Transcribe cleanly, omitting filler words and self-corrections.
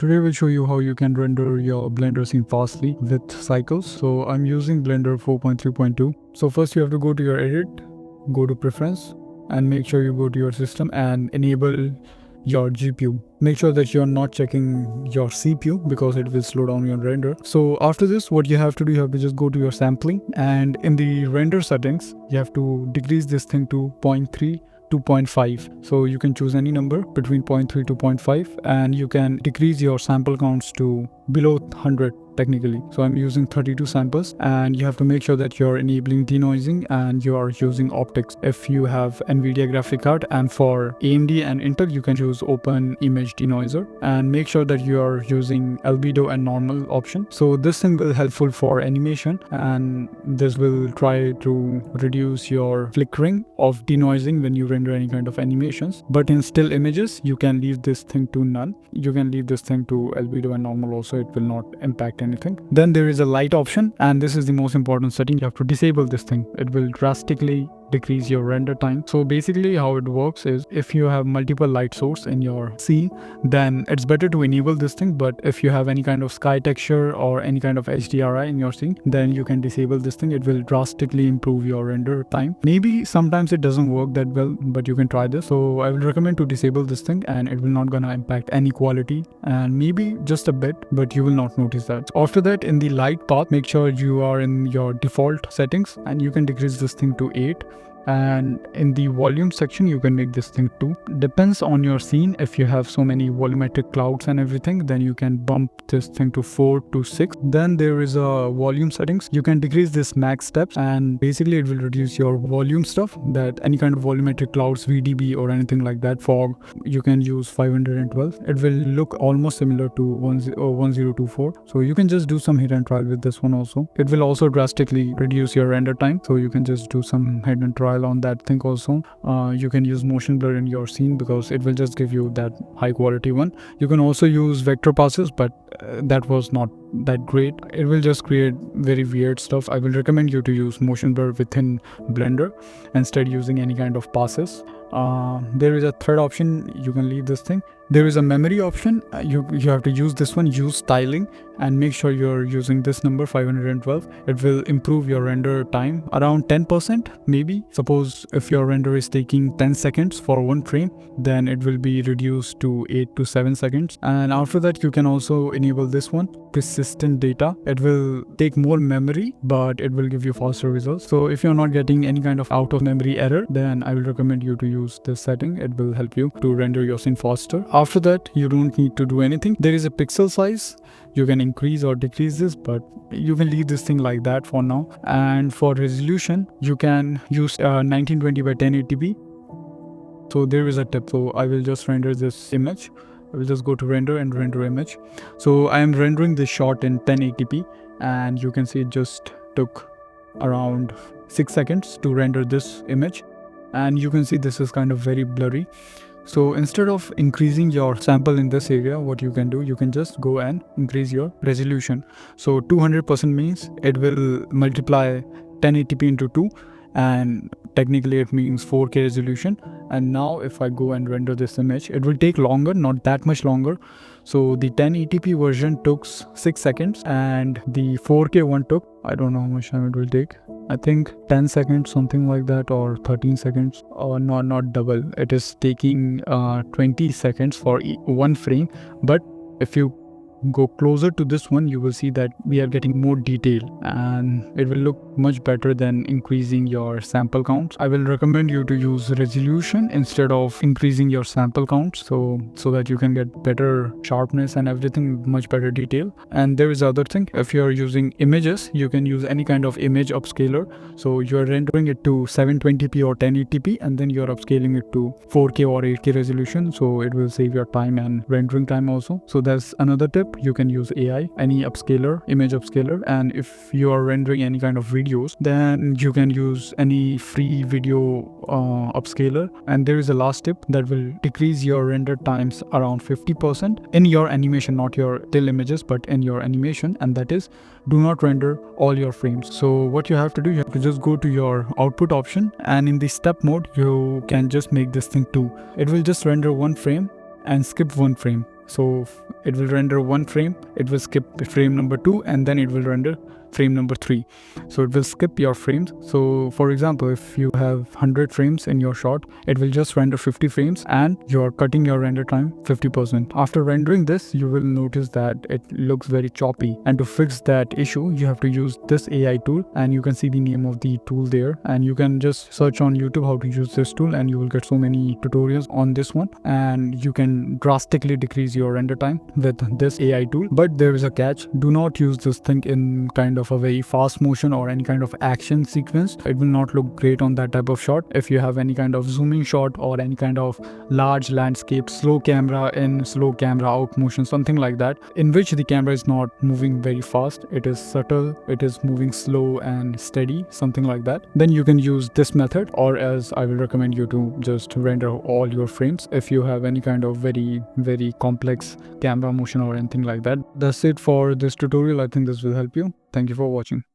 Today we'll show you how you can render your Blender scene fastly with cycles. So I'm using Blender 4.3.2. So first you have to go to your edit, go to preference, and make sure you go to your system and enable your GPU. Make sure that you're not checking your CPU because it will slow down your render. So after this, what you have to do, you have to just go to your sampling, and in the render settings, you have to decrease this thing to 0.3 to 0.5. So you can choose any number between 0.3 to 0.5, and you can decrease your sample counts to below 100 technically. So I'm using 32 samples, and you have to make sure that you're enabling denoising and you are using optics if you have NVIDIA graphic card, and for AMD and Intel you can choose open image denoiser, and make sure that you are using albedo and normal option. So this thing will helpful for animation, and this will try to reduce your flickering of denoising when you render any kind of animations. But in still images you can leave this thing to none. You can leave this thing to albedo and normal also, it will not impact anything. Then there is a light option, and this is the most important setting. You have to disable this thing. It will drastically decrease your render time. So basically how it works is, if you have multiple light source in your scene, then it's better to enable this thing. But if you have any kind of sky texture or any kind of HDRI in your scene, then you can disable this thing. It will drastically improve your render time. Maybe sometimes it doesn't work that well, but you can try this. So I will recommend to disable this thing, and it will not gonna impact any quality, and maybe just a bit, but you will not notice that. After that, in the light path, make sure you are in your default settings, and you can decrease this thing to 8. And in the volume section you can make this thing 2. Depends on your scene. If you have so many volumetric clouds and everything, then you can bump this thing to 4 to 6. Then there is a volume settings. You can decrease this max steps, and basically it will reduce your volume stuff, that any kind of volumetric clouds, VDB or anything like that, fog, you can use 512. It will look almost similar to 1024. So you can just do some hit and trial with this one also. It will also drastically reduce your render time, so you can just do some hit and trial on that thing also. You can use motion blur in your scene because it will just give you that high quality one. You can also use vector passes, but that was not that great. It will just create very weird stuff. I will recommend you to use motion blur within Blender instead using any kind of passes. There is a third option. You can leave this thing. There is a memory option. You have to use this one, use styling, and make sure you're using this number 512. It will improve your render time around 10% maybe. Suppose if your render is taking 10 seconds for one frame, then it will be reduced to 8 to 7 seconds. And after that you can also enable this one, persistent data. It will take more memory, but it will give you faster results. So if you're not getting any kind of out of memory error, then I will recommend you to use this setting. It will help you to render your scene faster. After that you don't need to do anything. There is a pixel size. You can increase or decrease this, but you can leave this thing like that for now. And for resolution you can use 1920 by 1080p. So there is a tip. So I will just render this image. I will just go to render and render image. So I am rendering this shot in 1080p, and you can see it just took around 6 seconds to render this image, and you can see this is kind of very blurry. So instead of increasing your sample in this area, what you can do, you can just go and increase your resolution. So 200% means it will multiply 1080p into 2, and technically it means 4K resolution. And now if I go and render this image, it will take longer, not that much longer. So the 1080p version took 6 seconds, and the 4K one took, I don't know how much time it will take, I think 10 seconds, something like that, or 13 seconds, or not double. It is taking 20 seconds for one frame. But if you go closer to this one, you will see that we are getting more detail, and it will look much better than increasing your sample counts. I will recommend you to use resolution instead of increasing your sample counts, so that you can get better sharpness and everything, much better detail. And there is other thing. If you are using images, you can use any kind of image upscaler. So you are rendering it to 720p or 1080p, and then you are upscaling it to 4K or 8K resolution, so it will save your time and rendering time also. So that's another tip. You can use AI, any upscaler, image upscaler. And if you are rendering any kind of videos, then you can use any free video upscaler. And there is a last tip that will decrease your render times around 50% in your animation, not your still images, but in your animation, and that is, do not render all your frames. So what you have to do, you have to just go to your output option, and in the step mode you can just make this thing 2. It will just render one frame and skip one frame. So it will render one frame, it will skip frame number 2, and then it will render frame number 3. So it will skip your frames. So for example, if you have 100 frames in your shot, it will just render 50 frames and you're cutting your render time 50%. After rendering this, you will notice that it looks very choppy, and to fix that issue you have to use this AI tool, and you can see the name of the tool there, and you can just search on YouTube how to use this tool and you will get so many tutorials on this one, and you can drastically decrease your render time with this AI tool. But there is a catch: do not use this thing in kind of a very fast motion or any kind of action sequence. It will not look great on that type of shot. If you have any kind of zooming shot or any kind of large landscape, slow camera in, slow camera out motion, something like that, in which the camera is not moving very fast, it is subtle, it is moving slow and steady, something like that, then you can use this method, or else I will recommend you to just render all your frames if you have any kind of very complex camera motion or anything like that. That's it for this tutorial. I think this will help you. Thank you for watching.